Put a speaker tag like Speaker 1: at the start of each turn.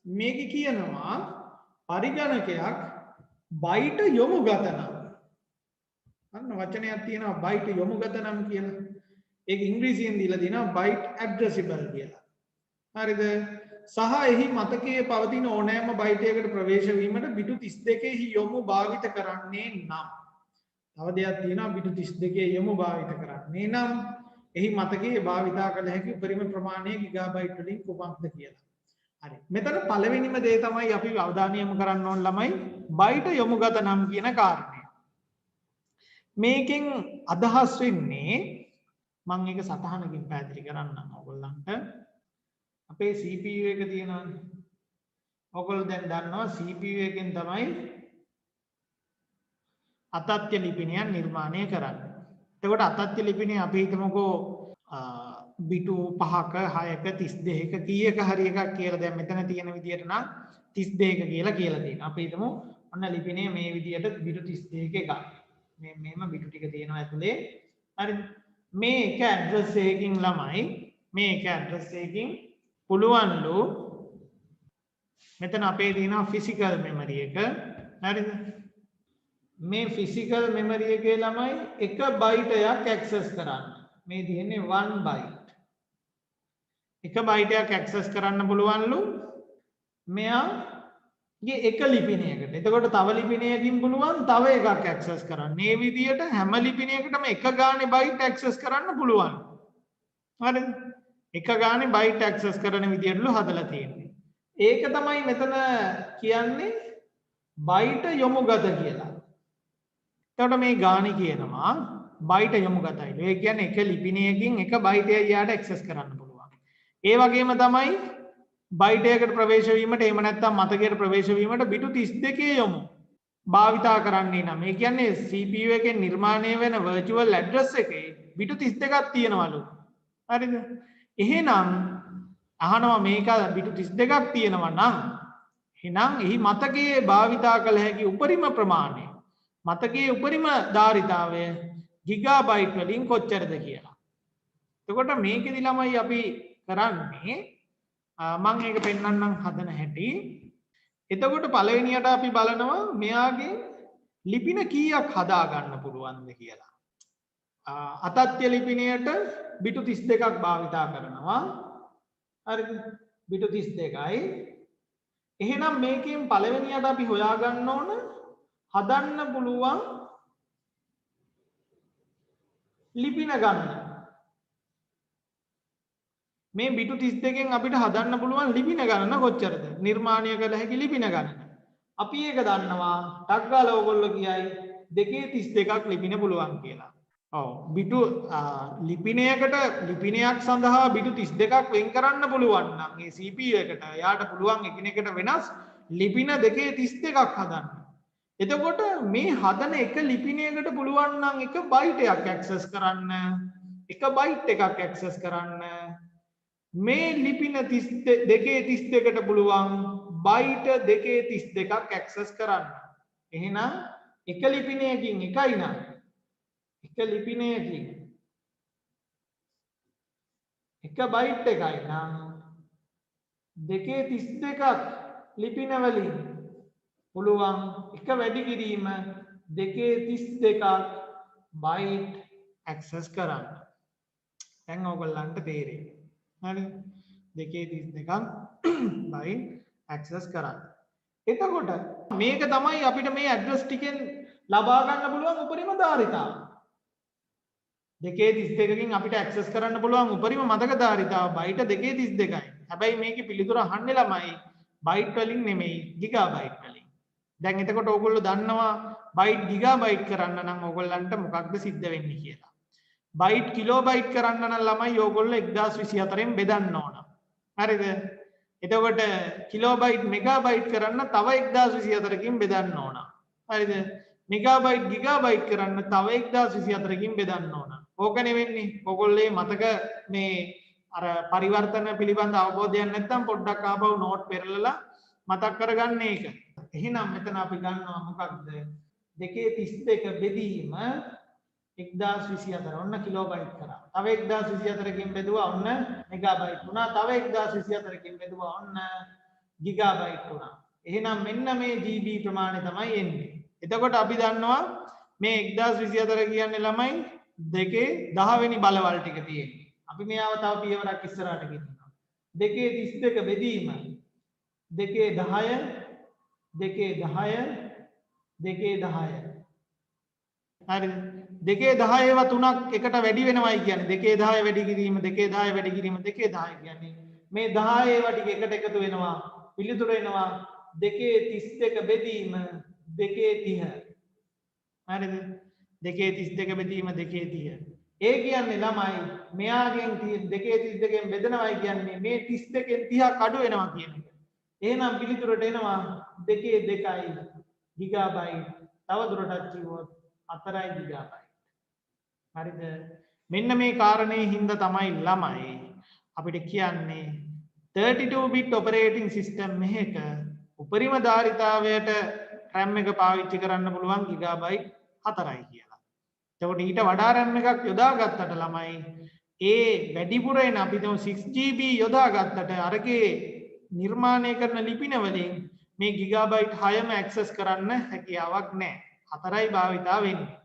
Speaker 1: මේක කියනවා පරිගණකයක් බයිට යොමු ගත නම් අන්න වචනයක් තියෙනවා බයිට යොමු ගත නම් කියලා. ඒක ඉංග්‍රීසියෙන් දීලා තියෙනවා බයිට් ඇඩ්‍රෙසිබල් කියලා. හරිද? සහ එහි මතකයේ පවතින ඕනෑම බයිටයකට ප්‍රවේශ වීමට බිටු 32 යොමු භාවිත කරන්නේ නම්. තව දෙයක් තියෙනවා බිටු 32 යොමු භාවිත කරන්නේ නම් එහි මතකයේ භාවිතා කළ හැකි උපරිම ප්‍රමාණය ගිගාබයිට් වලින් කුමක්ද කියලා. හරි. මෙතන පළවෙනිම දේ තමයි අපි අවධානය යොමු කරන්න ඕන ළමයි බයිට යොමුගත නම් කියන කාරණය. මේකෙන් අදහස් වෙන්නේ මම ඒක සටහනකින් පැහැදිලි කරන්නම් ඔයගොල්ලන්ට. අපේ CPU එක තියෙනවානේ. ඔයගොල්ලෝ දැන් දන්නවා CPU එකෙන් තමයි අතත්්‍ය ලිපිනයක් නිර්මාණය කරන්නේ. එතකොට අතත්්‍ය ලිපිනය අපි හිතමුකෝ බිටු 5ක 6ක 32ක කීයක හරි එකක් කියලා දැන් මෙතන තියෙන විදියට නම් 32ක කියලා තියෙනවා. අපි හිතමු ඔන්න ලිපිනේ මේ විදියට බිටු 32ක එකක්. මේම බිටු ටික තියෙනවා ඇතුලේ. හරිද? මේ එක ඇඩ්‍රස් එකකින් ළමයි මේ එක ඇඩ්‍රස් එකකින් පුළුවන්ලු මෙතන අපේ තියෙනවා ෆිසිකල් මෙමරි එක. හරිද? මේ ෆිසිකල් මෙමරි එකේ ළමයි එක බයිටයක් ඇක්සස් කරන්න. මේ තියෙන්නේ 1 බයිට්. එක බයිටයක් ඇක්සස් කරන්න පුළුවන්ලු මෙයාගේ එක ලිපිනයකට. එතකොට තව ලිපිනයකින් පුළුවන් තව එකක් ඇක්සස් කරන්න. මේ විදිහට හැම ලිපිනයකටම එක ගානේ බයිට් ඇක්සස් කරන්න පුළුවන්. හරිද? එක ගානේ බයිට් ඇක්සස් කරන විදිහටලු හදලා තියෙන්නේ. ඒක තමයි මෙතන කියන්නේ බයිට යොමුගත කියලා. එතකොට මේ ගානේ කියනවා බයිට යොමුගතයි. ඒ කියන්නේ එක ලිපිනයකින් එක බයිටයක් යාට ඇක්සස් කරන්න පුළුවන්. ඒ වගේම තමයි බයිටයකට ප්‍රවේශ වීමට එහෙම නැත්නම් මතකයට ප්‍රවේශ වීමට බිටු 32 යොමු භාවිතා කරන්නේ නම් ඒ කියන්නේ CPU එකෙන් නිර්මාණය වෙන virtual address එකේ බිටු 32ක් තියෙනවලු. හරිද? එහෙනම් අහනවා මේක බිටු 32ක් තියෙනවා නම් එහෙනම් එහි මතකයේ භාවිතා කළ හැකි උපරිම ප්‍රමාණය මතකයේ උපරිම ධාරිතාවය ගිගාබයිට් වලින් කොච්චරද කියලා. එතකොට මේකෙදි ළමයි අපි කරන්නේ මම ඒක පෙන්වන්නම් හදන හැටි. එතකොට පළවෙනියට අපි බලනවා මෙයාගේ ලිපින කීයක් හදා ගන්න පුළුවන්ද කියලා. අතත්්‍ය ලිපිනයට බිටු 32ක් භාවිතා කරනවා. හරිද? බිටු 32යි. එහෙනම් මේකෙන් පළවෙනියට අපි හොයා ගන්න ඕන හදන්න පුළුවන් ලිපින ගන්න. මේ බිටු 32කින් අපිට හදන්න පුළුවන් ලිපින ගණන කොච්චරද? නිර්මාණය කළ හැකි ලිපින ගණන. අපි ඒක දන්නවා. ටක් ගාලා ඕගොල්ලෝ කියයි 232ක් ලිපින පුළුවන් කියලා. ඔව් බිටු ලිපිනයක් සඳහා බිටු 32ක් වෙන් කරන්න පුළුවන් නම් මේ CPU එකට යාට පුළුවන් එකිනෙකට වෙනස් ලිපින 232ක් හදන්න. එතකොට මේ හදන එක ලිපිනයකට පුළුවන් නම් එක බයිටයක් ඇක්සස් කරන්න, එක බයිට් එකක් ඇක්සස් කරන්න. මේ ලිපින 232කට පුළුවන් බයිට 232ක් ඇක්සස් කරන්න. එහෙනම් එක ලිපිනයකින් එකයි නම් එක ලිපිනයකින් එක බයිට් එකයි නම් 232ක් ලිපින වලින් පුළුවන් එක වැඩි කිරීම 232ක් බයිට් ඇක්සස් කරන්න. දැන් ඕගොල්ලන්ට තේරෙයි. හරි 232ක් බයිට් ඇක්සස් කරන්න. එතකොට මේක තමයි අපිට මේ ඇඩ්‍රස් ටිකෙන් ලබා ගන්න පුළුවන් උපරිම ධාරිතාව. 232කින් අපිට ඇක්සස් කරන්න පුළුවන් උපරිම මතක ධාරිතාව බයිට 232යි. හැබැයි මේකේ පිළිතුර අහන්නේ ළමයි බයිට් වලින් නෙමෙයි ගිගාබයිට් වලින්. දැන් එතකොට ඕගොල්ලෝ දන්නවා බයිට් ගිගාබයිට් කරන්න නම් ඕගොල්ලන්ට මොකක්ද සිද්ධ වෙන්නේ කියලා. බයිට් කිලෝබයිට් කරන්න නම් ළමයි ඕගොල්ලෝ 1024න් බෙදන්න ඕන. හරිද? එතකොට කිලෝබයිට් මෙගාබයිට් කරන්න තව 1024කින් බෙදන්න ඕන. හරිද? මෙගාබයිට් ගිගාබයිට් කරන්න තව 1024කින් බෙදන්න ඕන. ඕකනේ වෙන්නේ. ඕගොල්ලේ මතක මේ අර පරිවර්තන පිළිබඳ අවබෝධයක් නැත්නම් පොඩ්ඩක් ආපහු නෝට් පෙරලලා මතක් කරගන්න ඒක. එහෙනම් මෙතන අපි ගන්නවා මොකක්ද? 232 බෙදීම 1024 ඔන්න කිලෝබයිට් කරා. තව 1024කින් බෙදුවා ඔන්න මෙගාබයිට් වුණා. තව 1024කින් බෙදුවා ඔන්න ගිගාබයිට් වුණා. එහෙනම් මෙන්න මේ GB ප්‍රමාණය තමයි එන්නේ. එතකොට අපි දන්නවා මේ 1024 කියන්නේ ළමයි දෙකේ 10 වෙනි බලවල් ටික තියෙන්නේ. අපි මෙයාව තව පියවරක් ඉස්සරහට ගෙනියනවා. 2 32 බෙදීම 2 10 2 10 2 10 හරිද? 2 10 ඒවා තුනක් එකට වැඩි වෙනවයි කියන්නේ 2 10 වැඩි කිරීම 2 10 වැඩි කිරීම 2 10 කියන්නේ මේ 10 ඒවා ටික එකට එකතු වෙනවා පිළිතුර එනවා 2 32 බෙදීම 2 30 හරිද? 2 32 බෙදීම 2 30 ඒ කියන්නේ ළමයි මෙයාගෙන් 2 32 න් බෙදනවයි කියන්නේ මේ 32 න් 30ක් අඩු වෙනවා කියන එක. එහෙනම් පිළිතුරට එනවා 2 2යි ගිගාබයිට්. තව දුරටත් කිව්වොත් 4යි ගිගාබයිට්. හරිද? මෙන්න මේ කාරණේ හින්දා තමයි ළමයි අපිට කියන්නේ 32 bit operating system එකක උපරිම ධාරිතාවයට RAM එක පාවිච්චි කරන්න පුළුවන් ගිගාබයිට් 4යි කියලා. එතකොට ඊට වඩා RAM එකක් යොදා ගත්තට ළමයි ඒ වැඩිපුර එන අපි තුමු 6GB යොදා ගත්තට අරගේ නිර්මාණය කරන ලිපින වලින් මේ ගිගාබයිට් 6ම ඇක්සස් කරන්න හැකියාවක් නැහැ. 4යි භාවිතා වෙන්නේ.